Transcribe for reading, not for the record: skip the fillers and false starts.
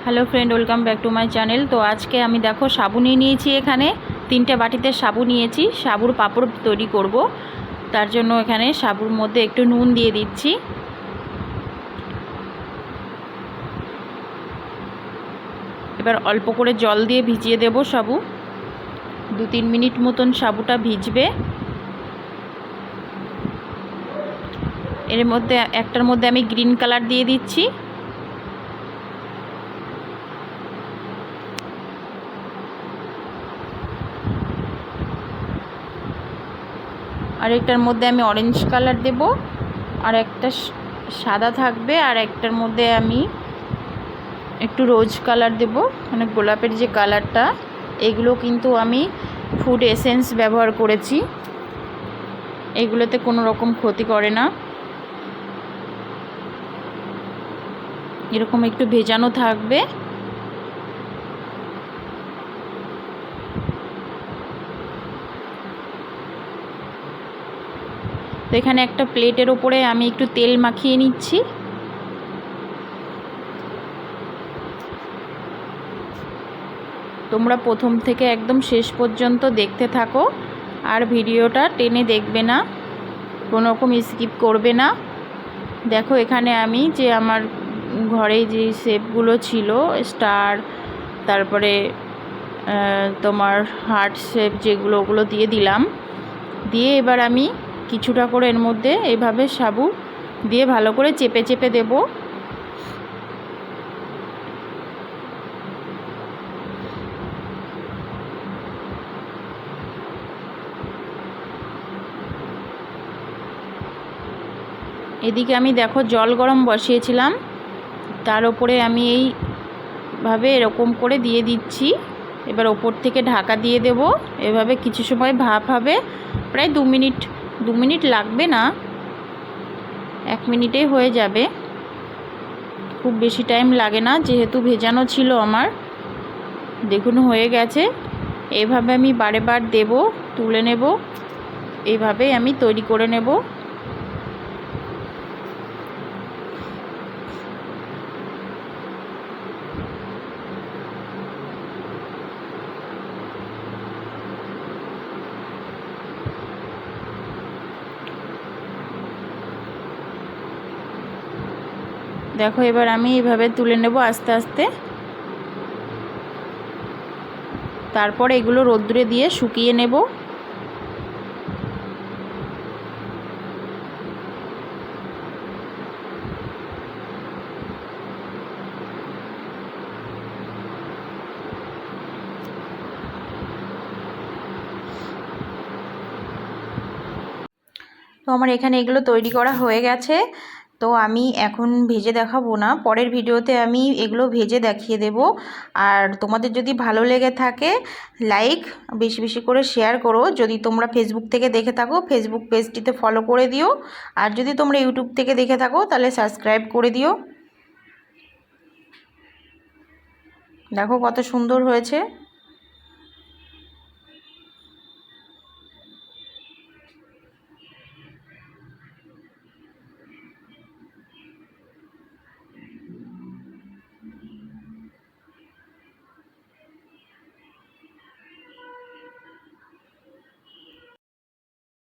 Hello friend, welcome back to my channel. तो आज के आमी देखो साबु निये निয়েছি এখানে 3টে বাটিতে সাবু নিয়েছি। সাবুর পাপড় তৈরি করব, তার জন্য এখানে সাবুর মধ্যে একটু নুন দিয়ে দিচ্ছি। এবার অল্প করে জল দিয়ে ভিজিয়ে দেব সাবু। 2-3 মিনিট মতন সাবুটা ভিজবে। এর মধ্যে একটার মধ্যে আমি গ্রিন কালার দিয়ে দিচ্ছি। আর একটার মধ্যে আমি অরেঞ্জ কালার দেব, আর একটা সাদা থাকবে, আর একটার মধ্যে আমি একটু রোজ কালার দেব, মানে গোলাপের যে কালারটা। এগুলো কিন্তু আমি ফুড এসেন্স ব্যবহার করেছি, এগুলোতে কোনো রকম ক্ষতি করে না। এরকম একটু ভেজানো থাকবে। তো এখানে একটা প্লেটের ওপরে আমি একটু তেল মাখিয়ে নিচ্ছি। তোমরা প্রথম থেকে একদম শেষ পর্যন্ত দেখতে থাকো, আর ভিডিওটা টেনে দেখবে না, কোনো রকম স্কিপ করবে না। দেখো এখানে আমি যে আমার ঘরে যে শেপগুলো ছিল, স্টার, তারপরে তোমার হার্ট শেপ, যেগুলো ওগুলো দিয়ে দিলাম। দিয়ে এবার আমি কিছুটা করে এর মধ্যে এইভাবে সাবু দিয়ে ভালো করে চেপে চেপে দেব। এদিকে আমি দেখো জল গরম বসিয়েছিলাম, তার উপরে আমি এইভাবে এরকম করে দিয়ে দিচ্ছি। এবার ওপর থেকে ঢাকা দিয়ে দেব। এভাবে কিছু সময় ভাপ হবে, প্রায় 2 মিনিট লাগবে না, 1 মিনিটেই হয়ে যাবে, খুব বেশি টাইম লাগে না, যেহেতু ভেজানো ছিল আমার। দেখুন হয়ে গেছে। এভাবে আমি বারে বার দেব, তুলে নেব, এইভাবেই আমি তৈরি করে নেব। দেখো এবার আমি এইভাবে তুলে নেব আস্তে আস্তে। তারপর এগুলো রোদ্দুরে দিয়ে শুকিয়ে নেব। তো আমার এখানে এগুলো তৈরি করা হয়ে গেছে। তো আমি এখন ভেজে দেখাবো না, পরের ভিডিওতে আমি এগুলো ভেজে দেখিয়ে দেব। আর তোমাদের যদি ভালো লেগে থাকে লাইক বেশি বেশি করে শেয়ার করো। যদি তোমরা ফেসবুক থেকে দেখে থাকো ফেসবুক পেজটিতে ফলো করে দিও, আর যদি তোমরা ইউটিউব থেকে দেখে থাকো তাহলে সাবস্ক্রাইব করে দিও। দেখো কত সুন্দর হয়েছে।